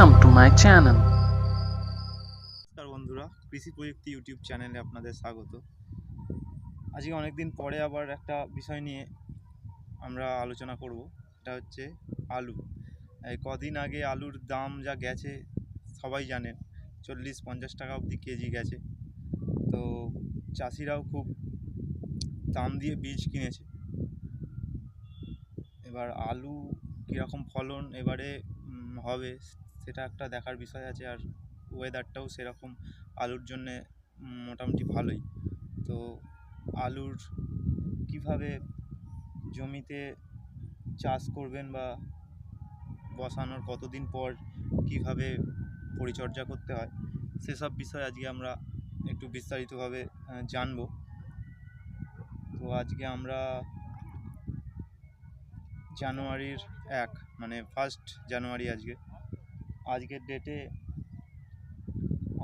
Welcome to my channel. নমস্কার বন্ধুরা, কৃষি প্রযুক্তি ইউটিউব চ্যানেলে আপনাদের স্বাগত। আজকে অনেক দিন পরে আবার একটা বিষয় নিয়ে আমরা আলোচনা করব। এটা হচ্ছে আলু। এই কদিন আগে আলুর দাম যা গেছে সবাই জানেন, 40-50 টাকা অবধি কেজি গেছে। তো চাষিরাও খুব দাম দিয়ে বীজ কিনেছে। এবার আলু কীরকম ফলন এবারে হবে সেটা একটা দেখার বিষয় আছে। আর ওয়েদারটাও সেরকম আলুর জন্যে মোটামুটি ভালোই। তো আলুর কিভাবে জমিতে চাষ করবেন বা বসানোর কতদিন পর কিভাবে পরিচর্যা করতে হয় সেসব বিষয় আজকে আমরা একটু বিস্তারিতভাবে জানব। তো আজকে আমরা জানুয়ারির 1 মানে 1 জানুয়ারি আজকের ডেটে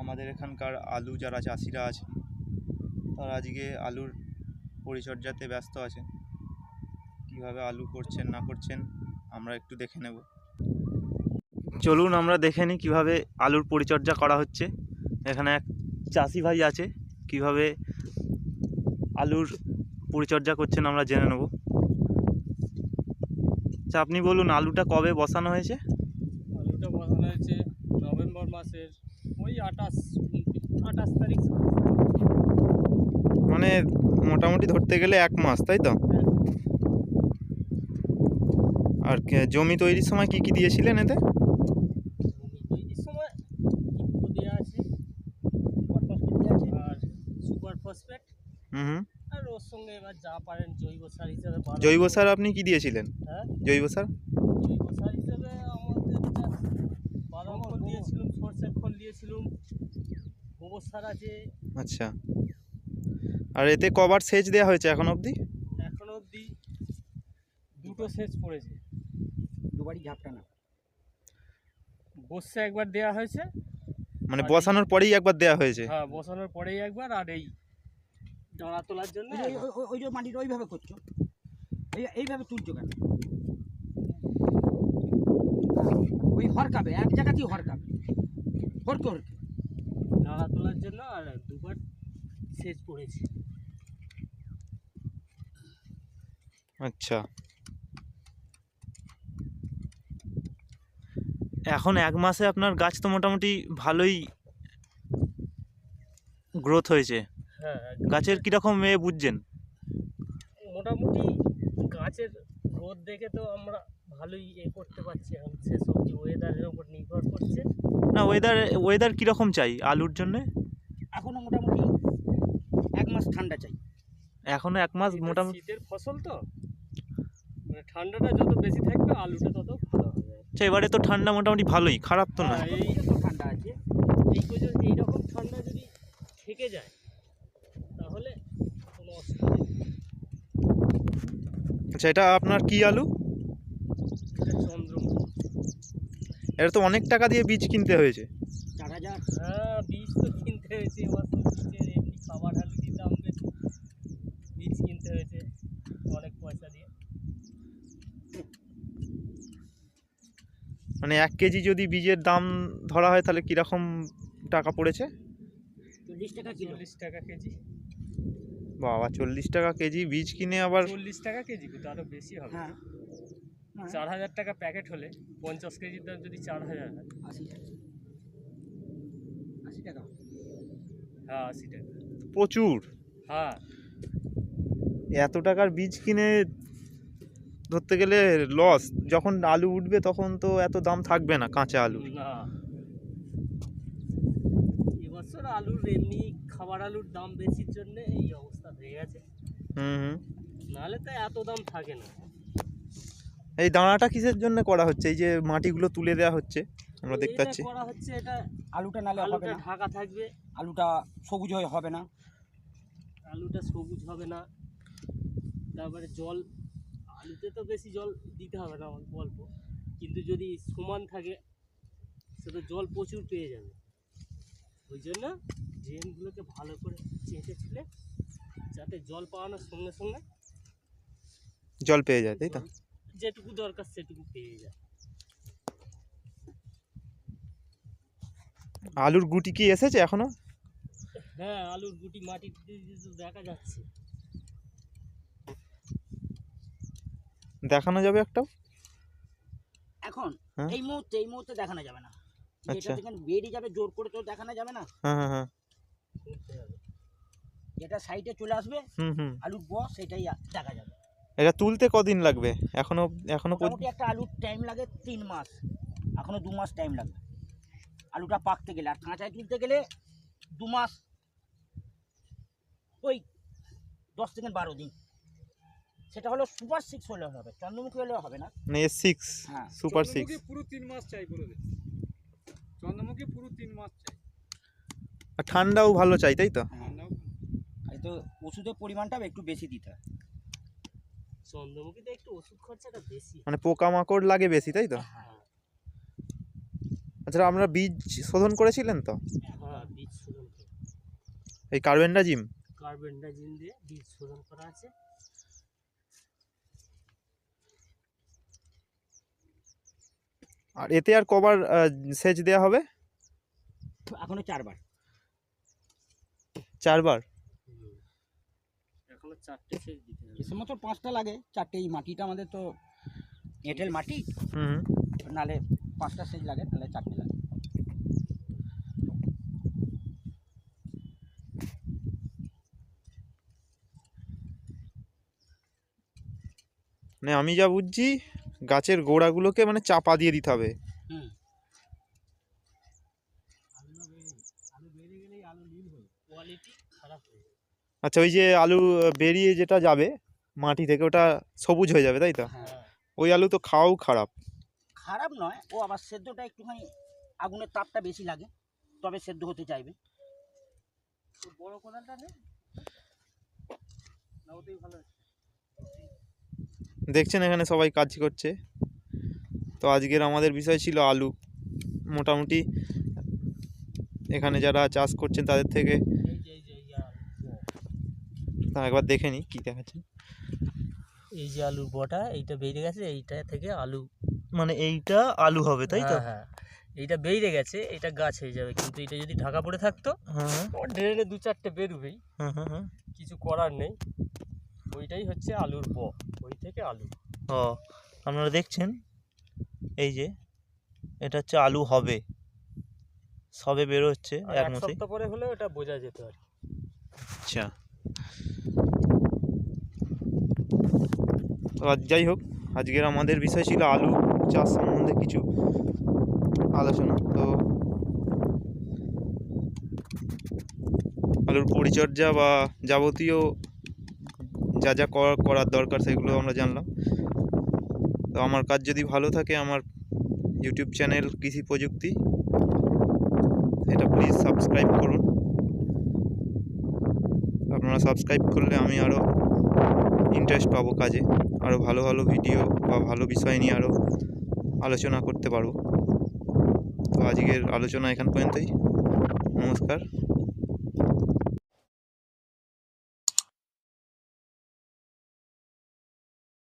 আমাদের এখানকার আলু যারা চাষিরা আছেন তারা আজকে আলুর পরিচর্যাতে ব্যস্ত আছেন। কীভাবে আলু করছেন না করছেন আমরা একটু দেখে নেব। চলুন আমরা দেখে নিই কীভাবে আলুর পরিচর্যা করা হচ্ছে। এখানে এক চাষি ভাই আছে, কীভাবে আলুর পরিচর্যা করছেন আমরা জেনে নেব। আচ্ছা, আপনি বলুন আলুটা কবে বসানো হয়েছে? আলুটা বসানো হয়েছে নভেম্বর মাসের ওই 28 তারিখ। মানে মোটামুটি ধরতে গেলে 1 মাস, তাই তো? আর জমি তৈরির সময় কি কি দিয়েছিলেন এতে? তৈরির সময় দেওয়া আছে আর সুপার ফসফেট। আর ওর সঙ্গে এবার যা পারেন জৈব সার হিসেবে। জৈব সার আপনি কি দিয়েছিলেন? হ্যাঁ, জৈব সার হিসেবে আমাদের বাদাম খোল দিয়েছিলাম, সরষের খোল দিয়েছিলাম, গোবর সার আছে। আচ্ছা, আর এতে কবার সেচ দেওয়া হয়েছে এখন অবধি? এখন অবধি 2টো সেচ পড়েছে, দুবারই ঝাপটানো। বর্ষা একবার দেওয়া হয়েছে, মানে বসানোর পরেই একবার দেওয়া হয়েছে? হ্যাঁ, বসানোর পরেই একবার। আর এই দাঁড়া তোলার জন্য ওই যে মাটিটা ওইভাবে করছো, এইভাবে তুলছো কেন? ওই হরকাবে এক জায়গাতেই হরকাবে হরকে দাঁড়া তোলার জন্য। আর দুবার সেচ পড়েছে। আচ্ছা, এখন 1 মাসে আপনার গাছ তো মোটামুটি ভালোই গ্রোথ হয়েছে। হ্যাঁ, গাছের কীরকম বুঝছেন? মোটামুটি গাছের গ্রোথ দেখে তো আমরা ভালোই করতে পারছি। এখন সেসব যে ওয়েদারের উপর নির্ভর করছে। না, ওয়েদার কীরকম চাই আলুর জন্যে? এখনও মোটামুটি 1 মাস ঠান্ডা চাই। এখনও 1 মাস মোটামুটি শীতের ফসল তো, মানে ঠান্ডাটা যত বেশি থাকবে আলুটা তত ভালো হবে। আচ্ছা, এবারে তো ঠান্ডা মোটামুটি ভালোই, খারাপ তো না? এই তো ঠান্ডা আছে, এইরকম ঠান্ডা যদি থেকে যায় তাহলে কোনো অসুবিধা নেই। আচ্ছা, এটা আপনার কি আলু? চন্দ্রমুখী। এটা তো অনেক টাকা দিয়ে বীজ কিনতে হয়েছে। 4000। হ্যাঁ, বীজ তো কিনতে হয়েছে। এবার তো বীজের এমনি খাবার আলু দিয়ে দাম বেশি, বীজ কিনতে হয়েছে অনেক পয়সা দিয়ে। মানে 1 কেজি যদি বীজের দাম ধরা হয় তাহলে কীরকম টাকা পড়েছে? 40 টাকা কিলো। 40 টাকা কেজি। বাবা, 40 টাকা কেজি বীজ কিনে আবার 40 টাকা কেজি, তো আরও বেশি হবে। হ্যাঁ, 4000 টাকা প্যাকেট হলে 50 কেজির দাম যদি 4000 হয়, 80 টাকা। হ্যাঁ, 80 টাকা প্রচুর। হ্যাঁ, এত টাকার বীজ কিনে ধরতে গেলে লস। যখন আলু উঠবে তখন তো এত দাম থাকবে না কাঁচা আলু। না, এবছর আলুর এমনি খাবার আলুর দাম বেশির জন্য এই অবস্থা হয়ে গেছে। নাহলে তো এত দাম থাকে না। এই দাঁড়াটা কিসের জন্য করা হচ্ছে? এই যে মাটিগুলো তুলে দেওয়া হচ্ছে আমরা দেখতে পাচ্ছি। করা হচ্ছে এটা আলুটা নালে হবে না, ঢাকা থাকবে। আলুটা সবুজ হবে না, তারপরে জল, আলুতে তো বেশি জল দিতে হবে না, অল্প অল্প। কিন্তু যদি সমান থাকে সে তো জল প্রচুর পেয়ে যাবে। ওই জন্য ড্রেনগুলোকে ভালো করে চেঁচে ছিলে যাতে জল পাওয়ানোর সঙ্গে সঙ্গে জল পেয়ে যায়, তাই তো? যেটুকু দরকার সেটুকু পেয়ে যায়। আলুর গুটি কি এসেছে এখনো? হ্যাঁ, আলুর গুটি মাটিতে তো দেখা যাচ্ছে। দেখানো যাবে একটা? এখন হ্যাঁ। এই মুহূর্তে দেখানো যাবে না, যেটা আচ্ছা। থেকে বেরিয়ে যাবে জোর করে তো দেখানো যাবে না। হ্যাঁ হ্যাঁ হ্যাঁ। করতে হবে। যেটা সাইডে চলে আসবে হুম হুম। আলুর বস সেটাই দেখা যাবে। এটা তুলতে কদিন লাগবে এখনো? মোটামুটি একটা আলুর টাইম লাগে 3 মাস, এখনো 2 মাস টাইম লাগবে আলুটা পাকতে গেলে। আর কাঁচায় তুলতে গেলে 2 মাস, ওই 10 থেকে 12 দিন। সেটা হলো সুপার 6 হলে হবে, চন্দ্রমুখী হলে হবে না। মানে S6 হ্যাঁ। সুপার 6। চন্দ্রমুখী পুরো 3 মাস চাই বলে দে। চন্দ্রমুখী পুরো 3 মাস চাই। আর ঠান্ডাও ভালো চাই, তাই তো? হ্যাঁ, তো ওষুধের পরিমাণটা একটু বেশি দিতে হয়। চন্দ্রমুখীতে একটু ওষুধ খরচাটা বেশি। মানে পোকামাকড় লাগে বেশি, তাই তো? হ্যাঁ, আচ্ছা, আমরা বীজ শোধন করেছিলেন তো হ্যাঁ, বীজ শোধন করা। এই কার্বেন্ডাজিম? কার্বেন্ডাজিম দিয়ে বীজ শোধন করা আছে। আর এতে আর কবার সেচ দেওয়া হবে? এখনো 4 বার। 4 বার? এখনো 4টে সেচ দিতে হবে। এ সময় তো 5টা লাগে, 4টে। এই মাটিটা আমাদের তো এঁটেল মাটি, হুম। নালে 5টা সেচ লাগে, নালে 4টে লাগে। মানে আমি যা বুঝছি গাছের গোড়াগুলোকে মানে চাপা দিয়ে দিতে হবে। হুম। আলু বেড়ে গেলেই আলু নীল হয়ে কোয়ালিটি খারাপ হয়ে যাবে। আচ্ছা, ওই যে আলু বেরিয়ে যেটা যাবে মাটি থেকে ওটা সবুজ হয়ে যাবে, তাই তো? হ্যাঁ, ওই আলু তো খাওয়াও খারাপ। খারাপ নয়, ও আবার সেদ্ধটা একটুখানি আগুনের তাপটা বেশি লাগে, তবে সেদ্ধ হতে চাইবে। তো বড় কোদালটা নেই না, ওতেই ভালো আছে। দেখছেন এখানে সবাই কাজ করছে। তো আজকের আমাদের বিষয় ছিল আলু। মোটামুটি এখানে যারা চাষ করছেন তাদের থেকে একবার দেখে নিই কী দেখাচ্ছেন। এই যে আলুর বটা এইটা বেরিয়ে গেছে, এইটা থেকে আলু, মানে এইটা আলু হবে, তাই তো? হ্যাঁ, এইটা বেরিয়ে গেছে, এটা গাছ হয়ে যাবে। কিন্তু এটা যদি ঢাকা পড়ে থাকতো হ্যাঁ ড্রেনে 2-4টে বেরোবেই, হ্যাঁ হ্যাঁ হ্যাঁ। কিছু করার নেই। ওইটাই হচ্ছে আলুর ওই থেকে আলু। ও, আপনারা দেখছেন এই যে এটা হচ্ছে আলু হবে, সবে বেরোচ্ছে আর এক এক মাসে। সপ্তাহ পরে হলেও এটা বোঝা যেত আর কি। আচ্ছা, তো যাই হোক, আজকের আমাদের বিষয় ছিল আলু চাষ সম্বন্ধে কিছু আলোচনা। তো আলুর পরিচর্যা বা যাবতীয় যা যা করার দরকার সেগুলো আমরা জানলাম। তো আমার কাজ যদি ভালো থাকে, আমার ইউটিউব চ্যানেল কৃষি প্রযুক্তি, এটা প্লিজ সাবস্ক্রাইব করুন। আপনারা সাবস্ক্রাইব করলে আমি আরও ইন্টারেস্ট পাবো কাজে, আরও ভালো ভালো ভিডিও বা ভালো বিষয় নিয়ে আরও আলোচনা করতে পারবো। তো আজকের আলোচনা এখান পর্যন্তই। নমস্কার।